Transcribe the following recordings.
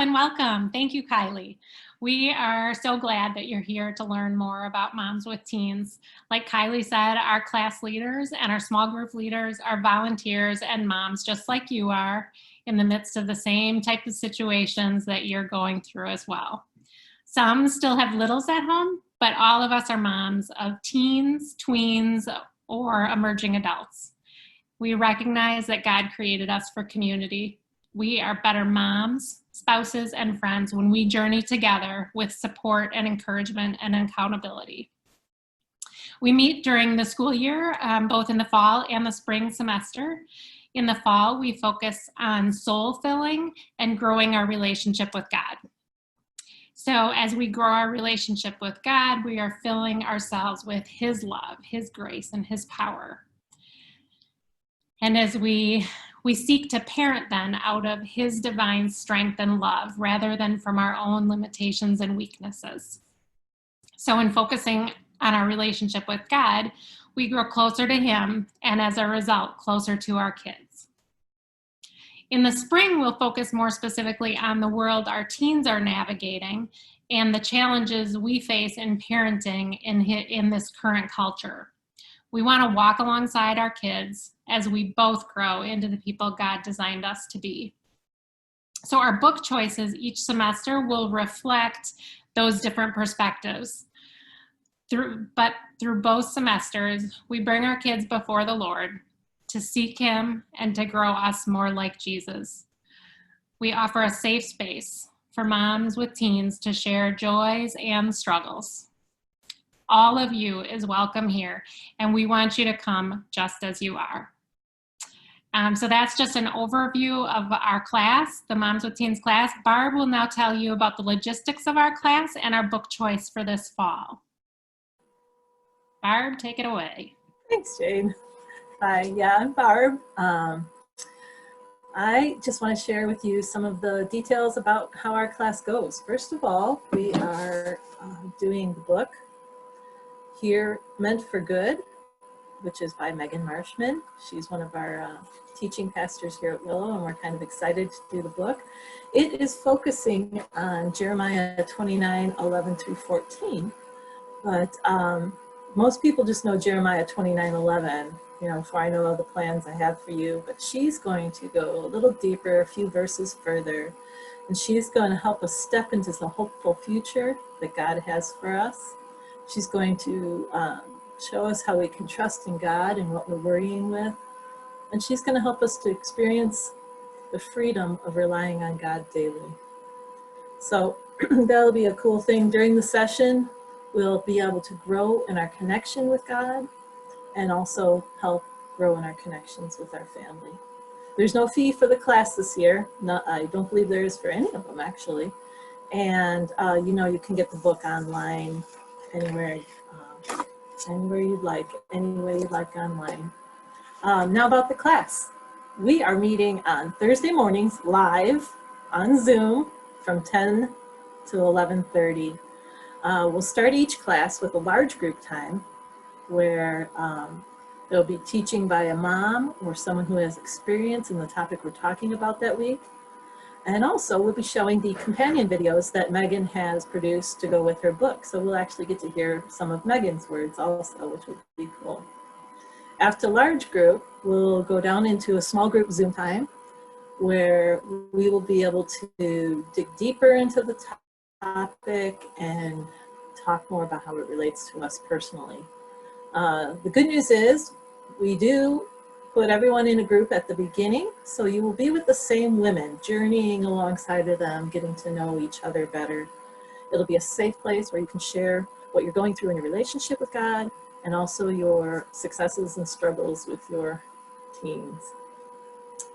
And welcome. Thank you, Kylie. We are so glad that you're here to learn more about Moms with Teens. Like Kylie said, our class leaders and our small group leaders are volunteers and moms just like you are in the midst of the same type of situations that you're going through as well. Some still have littles at home, but all of us are moms of teens, tweens, or emerging adults. We recognize that God created us for community. We are better moms, spouses, and friends when we journey together with support and encouragement and accountability. We meet during the school year, both in the fall and the spring semester. In the fall, we focus on soul filling and growing our relationship with God. So as we grow our relationship with God, we are filling ourselves with His love, His grace, and His power. And as we seek to parent then out of His divine strength and love rather than from our own limitations and weaknesses. So in focusing on our relationship with God, we grow closer to Him and as a result, closer to our kids. In the spring, we'll focus more specifically on the world our teens are navigating and the challenges we face in parenting in this current culture. We want to walk alongside our kids as we both grow into the people God designed us to be. So our book choices each semester will reflect those different perspectives. Through both semesters, we bring our kids before the Lord to seek Him and to grow us more like Jesus. We offer a safe space for moms with teens to share joys and struggles. All of you is welcome here, and we want you to come just as you are. So that's just an overview of our class, the Moms with Teens class. Barb will now tell you about the logistics of our class and our book choice for this fall. Barb, take it away. Thanks, Jane. Hi, yeah, I'm Barb. I just want to share with you some of the details about how our class goes. First of all, we are doing the book Here Meant for Good, which is by Megan Marshman. She's one of our teaching pastors here at Willow, and we're kind of excited to do the book. It is focusing on Jeremiah 29:11 through 14, but most people just know Jeremiah 29:11, for I know all the plans I have for you, but she's going to go a little deeper, a few verses further, and she's going to help us step into the hopeful future that God has for us. She's going to show us how we can trust in God and what we're worrying with. And she's going to help us to experience the freedom of relying on God daily. So that'll be a cool thing. During the session, we'll be able to grow in our connection with God and also help grow in our connections with our family. There's no fee for the class this year. I don't believe there is for any of them, actually. And you can get the book online anywhere you'd like, any way you'd like online. Now about the class. We are meeting on Thursday mornings live on Zoom from 10 to 11:30. We'll start each class with a large group time where there'll be teaching by a mom or someone who has experience in the topic we're talking about that week. And also we'll be showing the companion videos that Megan has produced to go with her book. So we'll actually get to hear some of Megan's words also, which would be cool. After large group, we'll go down into a small group Zoom time where we will be able to dig deeper into the topic and talk more about how it relates to us personally. The good news is we do put everyone in a group at the beginning, so you will be with the same women, journeying alongside of them, getting to know each other better. It'll be a safe place where you can share what you're going through in your relationship with God and also your successes and struggles with your teens.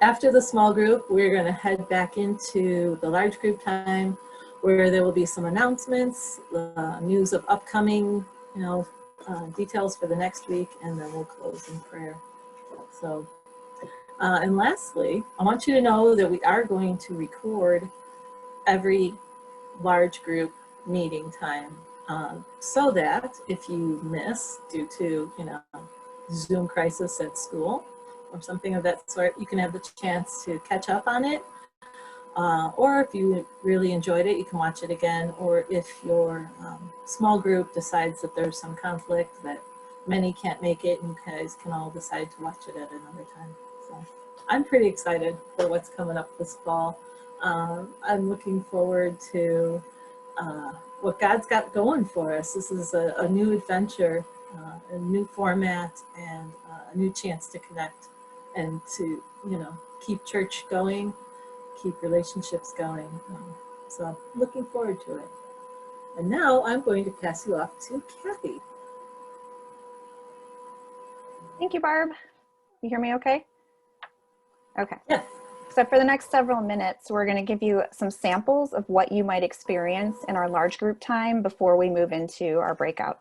After the small group, we're going to head back into the large group time where there will be some announcements, news of upcoming, details for the next week, and then we'll close in prayer. So, and lastly, I want you to know that we are going to record every large group meeting time so that if you miss due to, Zoom crisis at school or something of that sort, you can have the chance to catch up on it. Or if you really enjoyed it, you can watch it again. Or if your small group decides that there's some conflict, that many can't make it, and you guys can all decide to watch it at another time. So I'm pretty excited for what's coming up this fall. I'm looking forward to what God's got going for us. This is a new adventure, a new format, and a new chance to connect and to, keep church going, keep relationships going. So looking forward to it. And now I'm going to pass you off to Kathy. Thank you, Barb. You hear me okay? Okay. Yeah. So for the next several minutes, we're going to give you some samples of what you might experience in our large group time before we move into our breakout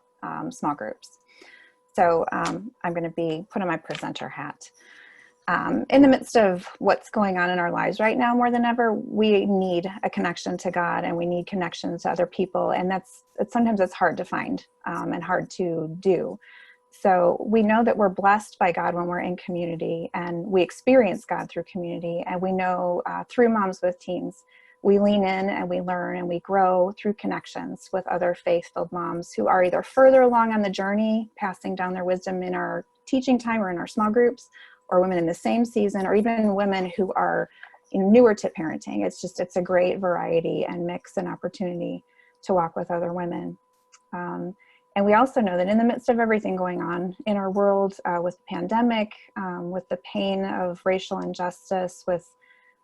small groups. So I'm going to be putting my presenter hat. In the midst of what's going on in our lives right now, more than ever, we need a connection to God, and we need connections to other people. And sometimes it's hard to find and hard to do. So we know that we're blessed by God when we're in community, and we experience God through community. And we know through Moms with Teens, we lean in and we learn and we grow through connections with other faith-filled moms who are either further along on the journey, passing down their wisdom in our teaching time or in our small groups, or women in the same season, or even women who are newer to parenting. It's a great variety and mix and opportunity to walk with other women. And we also know that in the midst of everything going on in our world, with the pandemic, with the pain of racial injustice, with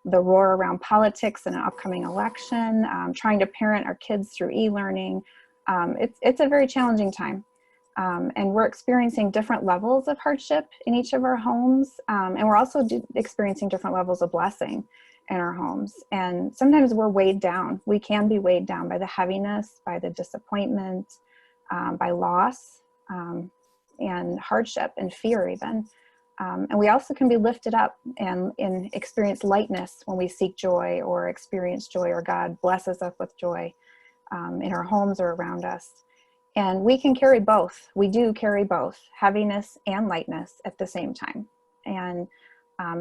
the roar around politics and an upcoming election, trying to parent our kids through e-learning, it's a very challenging time. And we're experiencing different levels of hardship in each of our homes. And we're also experiencing different levels of blessing in our homes. And sometimes we're weighed down. We can be weighed down by the heaviness, by the disappointment, by loss, and hardship and fear even. And we also can be lifted up and experience lightness when we seek joy or experience joy, or God blesses us with joy in our homes or around us. And we can carry both. We do carry both heaviness and lightness at the same time. And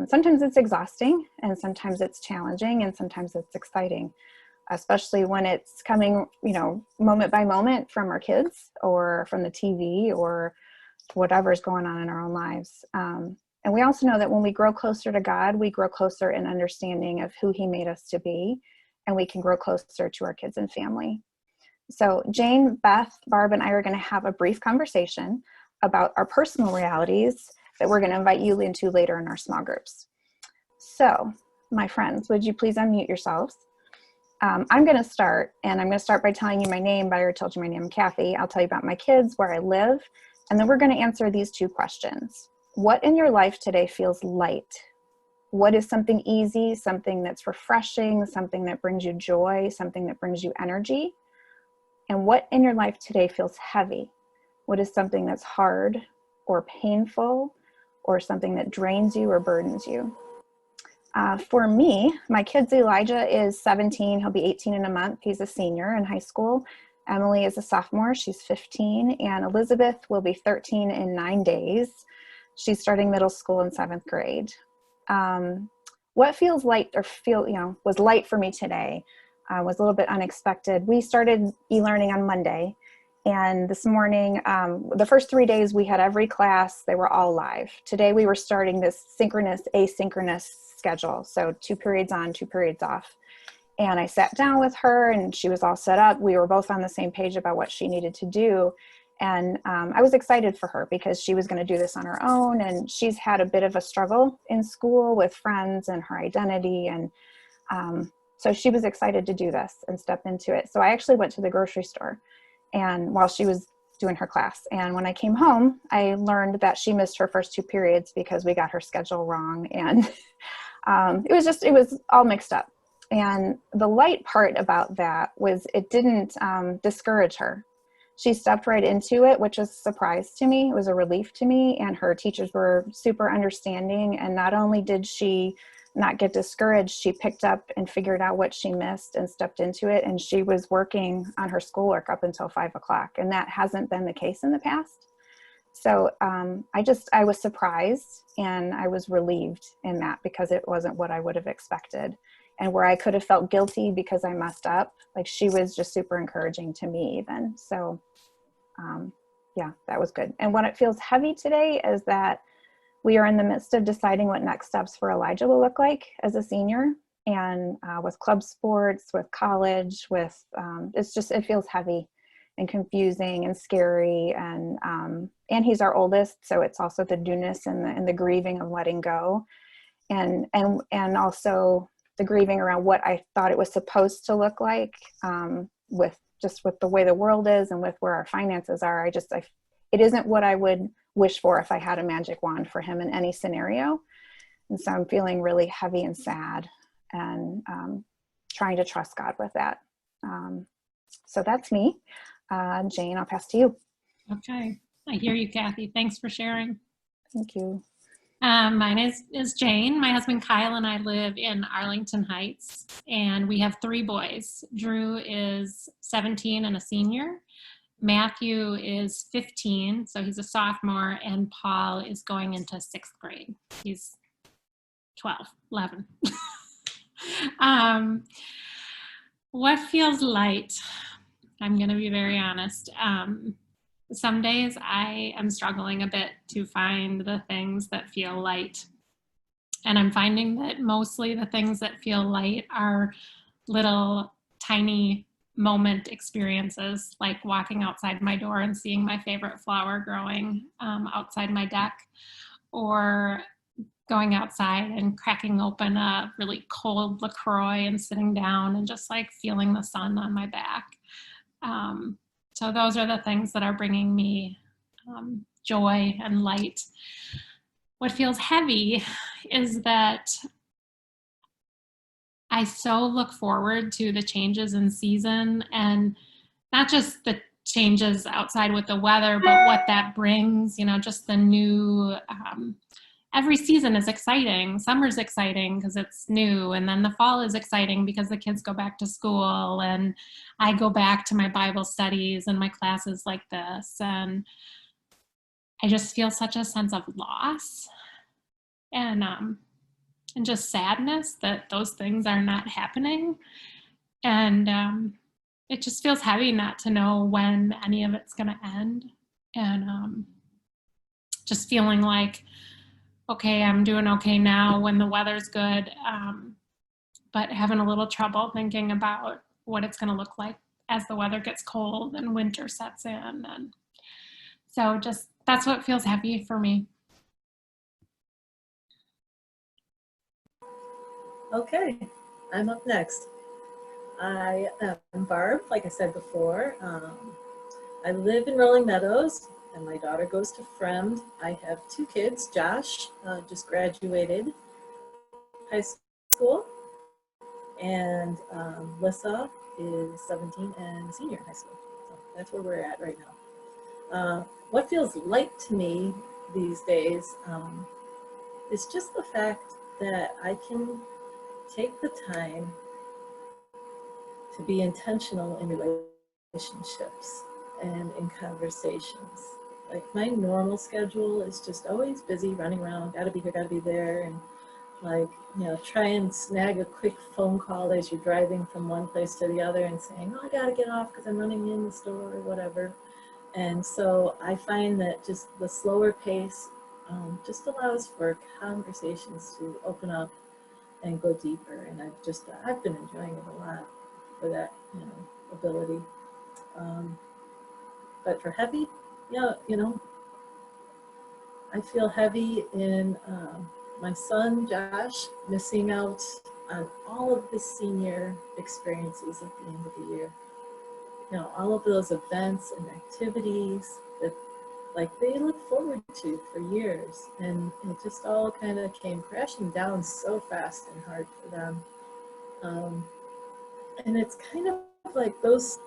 sometimes it's exhausting, and sometimes it's challenging, and sometimes it's exciting, especially when it's coming, moment by moment from our kids or from the TV or whatever's going on in our own lives. And we also know that when we grow closer to God, we grow closer in understanding of who He made us to be, and we can grow closer to our kids and family. So Jane, Beth, Barb, and I are going to have a brief conversation about our personal realities that we're going to invite you into later in our small groups. So, my friends, would you please unmute yourselves? I'm going to start, and I'm going to start by telling you my name. Byra told you my name, Kathy. I'll tell you about my kids, where I live, and then we're going to answer these two questions. What in your life today feels light? What is something easy, something that's refreshing, something that brings you joy, something that brings you energy? And what in your life today feels heavy? What is something that's hard or painful, or something that drains you or burdens you? For me, my kid's Elijah is 17. He'll be 18 in a month. He's a senior in high school. Emily is a sophomore. She's 15. And Elizabeth will be 13 in 9 days. She's starting middle school in 7th grade. What feels light, or was light for me today, was a little bit unexpected. We started e-learning on Monday, and this morning, the first 3 days we had every class, they were all live. Today we were starting this synchronous, asynchronous schedule. So 2 periods on, 2 periods off. And I sat down with her, and she was all set up. We were both on the same page about what she needed to do. And I was excited for her because she was going to do this on her own. And she's had a bit of a struggle in school with friends and her identity. And so she was excited to do this and step into it. So I actually went to the grocery store, and while she was doing her class. And when I came home, I learned that she missed her first 2 periods because we got her schedule wrong. And it was all mixed up. And the light part about that was it didn't discourage her. She stepped right into it, which was a surprise to me. It was a relief to me. And her teachers were super understanding. And not only did she not get discouraged, she picked up and figured out what she missed and stepped into it. And she was working on her schoolwork up until 5 o'clock. And that hasn't been the case in the past. So I was surprised, and I was relieved in that because it wasn't what I would have expected. and where I could have felt guilty because I messed up, like she was just super encouraging to me even. So yeah, that was good. And when it feels heavy today is that we are in the midst of deciding what next steps for Elijah will look like as a senior, and with club sports, with college, with it feels heavy and confusing and scary, and he's our oldest, so it's also the newness and the grieving of letting go, and also the grieving around what I thought it was supposed to look like, with the way the world is and with where our finances are. It isn't what I would wish for if I had a magic wand for him in any scenario. And so I'm feeling really heavy and sad, and trying to trust God with that. So that's me. Jane, I'll pass to you. Okay. I hear you, Kathy. Thanks for sharing. Thank you. Mine is Jane. My husband Kyle and I live in Arlington Heights, and we have 3 boys. Drew is 17 and a senior. Matthew is 15, so he's a sophomore, and Paul is going into 6th grade. He's 11. What feels light? I'm going to be very honest. Some days I am struggling a bit to find the things that feel light. And I'm finding that mostly the things that feel light are little tiny moment experiences, like walking outside my door and seeing my favorite flower growing outside my deck, or going outside and cracking open a really cold LaCroix and sitting down and just like feeling the sun on my back. So those are the things that are bringing me joy and light. What feels heavy is that I so look forward to the changes in season, and not just the changes outside with the weather, but what that brings, just the new, every season is exciting. Summer's exciting because it's new, and then the fall is exciting because the kids go back to school, and I go back to my Bible studies and my classes like this, and I just feel such a sense of loss and just sadness that those things are not happening, and it just feels heavy not to know when any of it's going to end, and just feeling like, okay, I'm doing okay now when the weather's good, but having a little trouble thinking about what it's going to look like as the weather gets cold and winter sets in. And so just that's what feels heavy for me. Okay, I'm up next. I am Barb, like I said before. I live in Rolling Meadows, and my daughter goes to Fremd. I have 2 kids. Josh just graduated high school, and Lissa is 17 and senior in high school. So that's where we're at right now. What feels light to me these days is just the fact that I can take the time to be intentional in relationships and in conversations. Like my normal schedule is just always busy, running around, gotta be here, gotta be there, and try and snag a quick phone call as you're driving from one place to the other and saying, oh, I gotta get off because I'm running in the store or whatever. And so I find that just the slower pace just allows for conversations to open up and go deeper. And I've been enjoying it a lot for that, ability. But for heavy, I feel heavy in my son, Josh, missing out on all of his senior experiences at the end of the year. All of those events and activities that they look forward to for years, and it just all kind of came crashing down so fast and hard for them. And it's kind of like those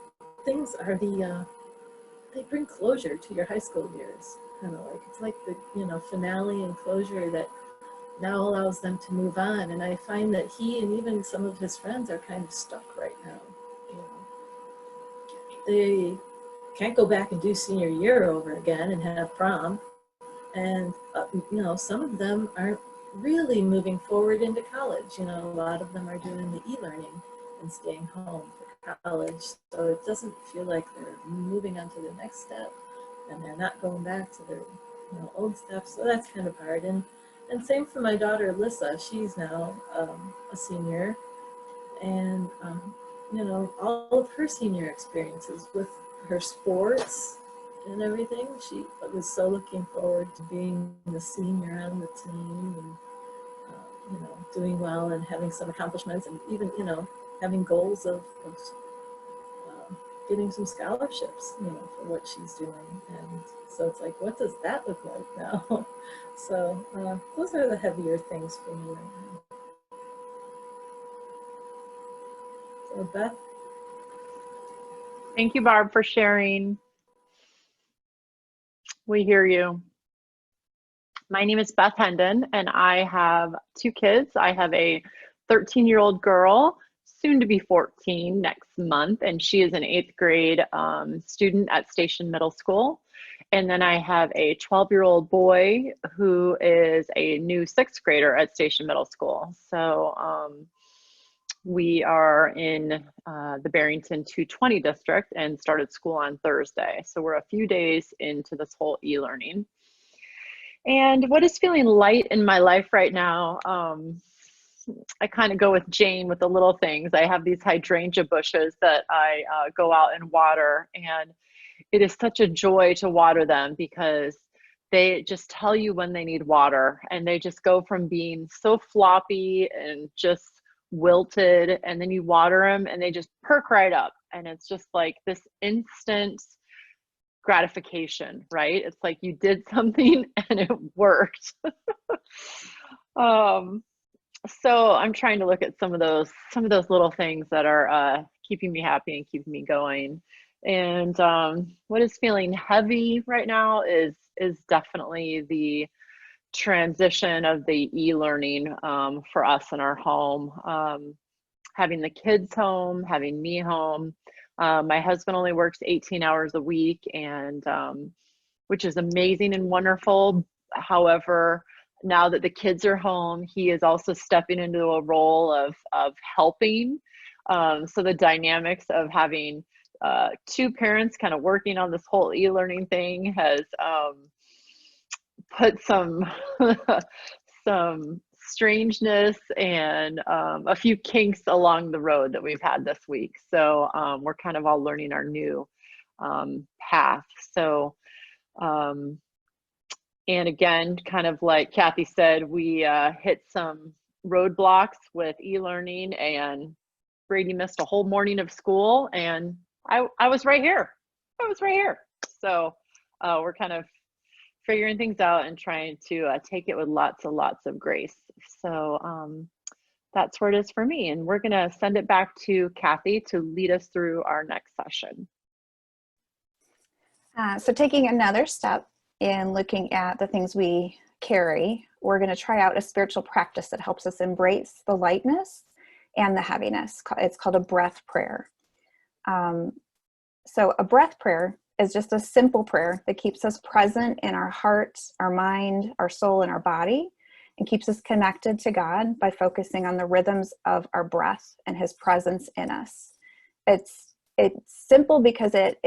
things are they bring closure to your high school years. It's like the finale and closure that now allows them to move on. And I find that he and even some of his friends are kind of stuck right now. They can't go back and do senior year over again and have prom. And, some of them aren't really moving forward into college. You know, a lot of them are doing the e-learning and staying home for college. So it doesn't feel like they're moving on to the next step and they're not going back to their old steps. So that's kind of hard. And same for my daughter, Alyssa. She's now a senior. And, all of her senior experiences with her sports and everything, she was so looking forward to being the senior on the team and, doing well and having some accomplishments and even, having goals of getting some scholarships, for what she's doing. And so it's like, what does that look like now? So those are the heavier things for me right now. So Beth? Thank you, Barb, for sharing. We hear you. My name is Beth Hendon, and I have 2 kids. I have a 13-year-old girl, soon to be 14 next month, and she is an 8th grade student at Station Middle School. And then I have a 12-year-old boy who is a new 6th grader at Station Middle School. So we are in the Barrington 220 district and started school on Thursday. So we're a few days into this whole e-learning. And what is feeling light in my life right now, I kind of go with Jane with the little things. I have these hydrangea bushes that I go out and water, and it is such a joy to water them because they just tell you when they need water, and they just go from being so floppy and just wilted, and then you water them and they just perk right up, and it's just like this instant gratification, right? It's like you did something and it worked. So I'm trying to look at some of those little things that are keeping me happy and keeping me going. And what is feeling heavy right now is definitely the transition of the e-learning for us in our home. Having the kids home, having me home. My husband only works 18 hours a week, and which is amazing and wonderful. However, now that the kids are home, he is also stepping into a role of helping. So the dynamics of having 2 parents kind of working on this whole e-learning thing has put some some strangeness and a few kinks along the road that we've had this week. So we're kind of all learning our new path. So and again, kind of like Kathy said, we hit some roadblocks with e-learning, and Brady missed a whole morning of school, and I was right here. I was right here. So we're kind of figuring things out and trying to take it with lots of grace. So that's where it is for me. And we're going to send it back to Kathy to lead us through our next session. So taking another step in looking at the things we carry, we're going to try out a spiritual practice that helps us embrace the lightness and the heaviness. It's called a breath prayer. So a breath prayer is just a simple prayer that keeps us present in our heart, our mind, our soul, and our body, and keeps us connected to God by focusing on the rhythms of our breath and His presence in us. It's simple because it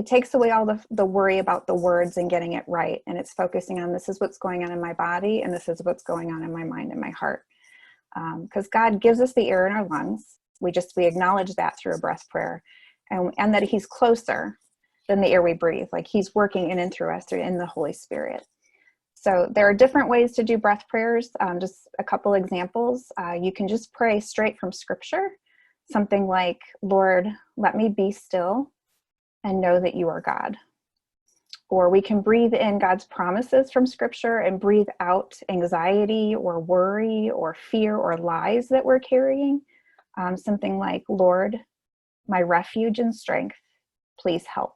takes away all the worry about the words and getting it right, and it's focusing on, this is what's going on in my body, and this is what's going on in my mind and my heart. Because God gives us the air in our lungs. We acknowledge that through a breath prayer, and that He's closer than the air we breathe. Like He's working in and through us in the Holy Spirit. So there are different ways to do breath prayers. Just a couple examples. You can just pray straight from Scripture. Something like, Lord, let me be still and know that you are God. Or we can breathe in God's promises from Scripture and breathe out anxiety or worry or fear or lies that we're carrying. Something like, Lord, my refuge and strength, please help.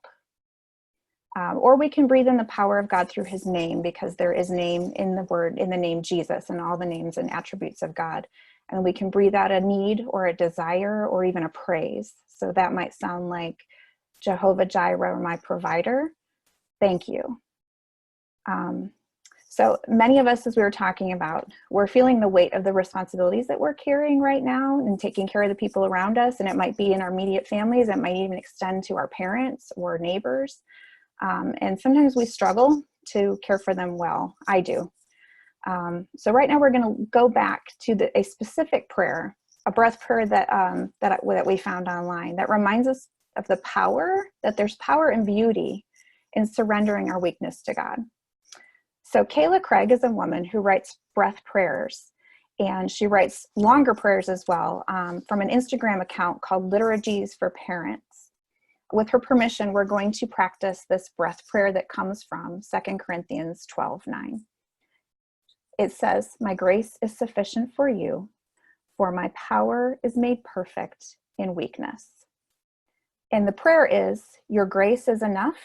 Or we can breathe in the power of God through His name, because there is name in the name Jesus, and all the names and attributes of God. And we can breathe out a need or a desire or even a praise. So that might sound like, Jehovah Jireh, my provider, thank you. So many of us, as we were talking about, we're feeling the weight of the responsibilities that we're carrying right now and taking care of the people around us. And it might be in our immediate families. It might even extend to our parents or neighbors. And sometimes we struggle to care for them well. I do. So right now we're going to go back to a specific prayer, a breath prayer that we found online that reminds us of the power, that there's power and beauty in surrendering our weakness to God. So Kayla Craig is a woman who writes breath prayers, and she writes longer prayers as well from an Instagram account called Liturgies for Parents. With her permission, we're going to practice this breath prayer that comes from 2 Corinthians 12:9. It says, "My grace is sufficient for you, for my power is made perfect in weakness." And the prayer is, your grace is enough.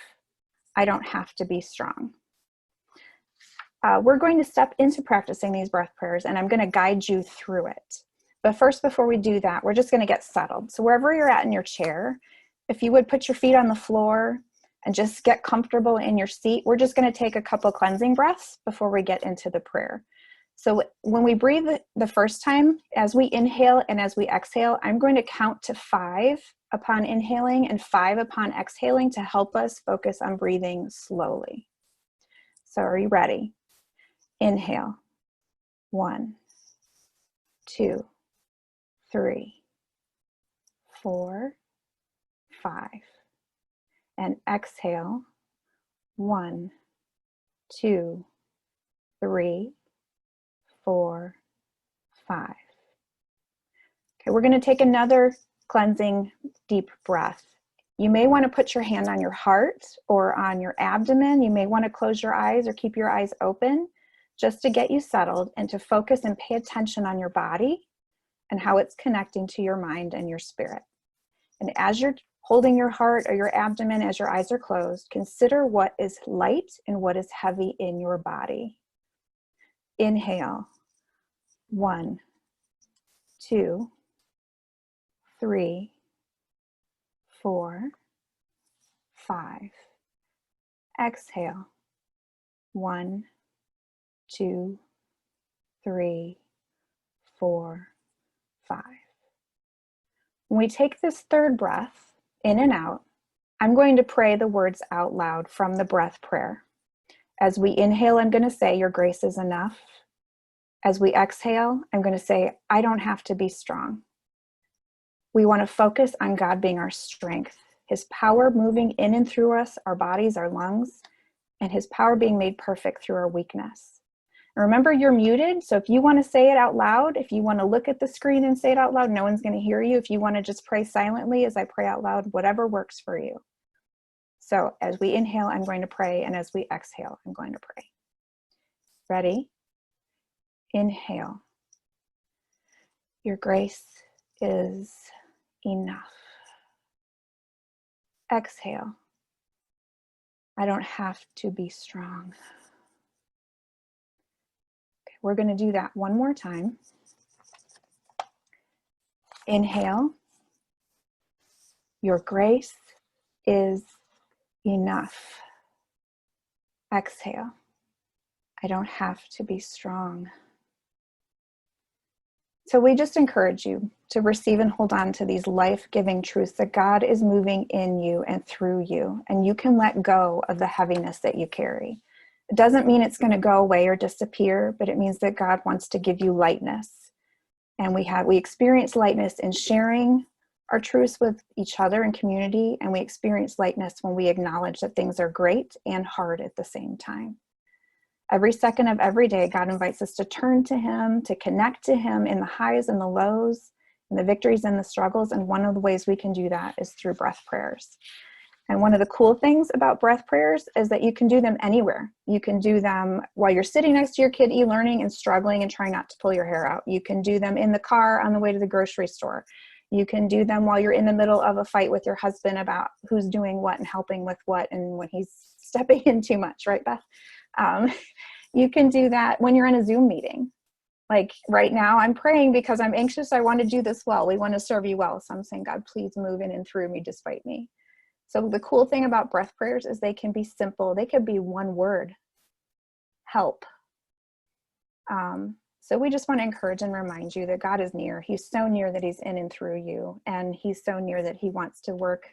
I don't have to be strong. We're going to step into practicing these breath prayers, and I'm going to guide you through it. But first, before we do that, we're just going to get settled. So wherever you're at in your chair, if you would put your feet on the floor and just get comfortable in your seat, we're just going to take a couple cleansing breaths before we get into the prayer. So when we breathe the first time, as we inhale and as we exhale, I'm going to count to 5 upon inhaling and 5 upon exhaling to help us focus on breathing slowly. So are you ready? Inhale. 1, 2, 3, 4, 5. And exhale. 1, 2, 3, 4, 5. Okay, we're going to take another cleansing deep breath. You may want to put your hand on your heart or on your abdomen. You may want to close your eyes or keep your eyes open just to get you settled and to focus and pay attention on your body and how it's connecting to your mind and your spirit. And as you're holding your heart or your abdomen as your eyes are closed, consider what is light and what is heavy in your body. Inhale. 1, 2, 3, 4, 5. Exhale. 1, 2, 3, 4, 5. When we take this third breath in and out, I'm going to pray the words out loud from the breath prayer. As we inhale, I'm going to say, your grace is enough. As we exhale, I'm going to say, I don't have to be strong. We want to focus on God being our strength, his power moving in and through us, our bodies, our lungs, and his power being made perfect through our weakness. And remember, you're muted, so if you want to say it out loud, if you want to look at the screen and say it out loud, no one's going to hear you. If you want to just pray silently as I pray out loud, whatever works for you. So as we inhale, I'm going to pray, and as we exhale, I'm going to pray. Ready? Inhale. Your grace is enough. Exhale. I don't have to be strong. Okay, we're going to do that one more time. Inhale. Your grace is enough. Exhale. I don't have to be strong. So we just encourage you to receive and hold on to these life-giving truths that God is moving in you and through you, and you can let go of the heaviness that you carry. It doesn't mean it's going to go away or disappear, but it means that God wants to give you lightness. And we experience lightness in sharing our truths with each other in community, and we experience lightness when we acknowledge that things are great and hard at the same time. Every second of every day, God invites us to turn to him, to connect to him in the highs and the lows, in the victories and the struggles. And one of the ways we can do that is through breath prayers. And one of the cool things about breath prayers is that you can do them anywhere. You can do them while you're sitting next to your kid e-learning and struggling and trying not to pull your hair out. You can do them in the car on the way to the grocery store. You can do them while you're in the middle of a fight with your husband about who's doing what and helping with what and when he's stepping in too much, right, Beth? You can do that when you're in a Zoom meeting. Like right now, I'm praying because I'm anxious. I want to do this well. We want to serve you well. So I'm saying, God, please move in and through me despite me. So the cool thing about breath prayers is they can be simple. They could be one word, help, So we just want to encourage and remind you that God is near. He's so near that he's in and through you. And he's so near that he wants to work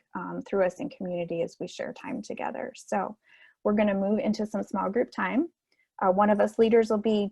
through us in community as we share time together. So we're going to move into some small group time. One of us leaders will be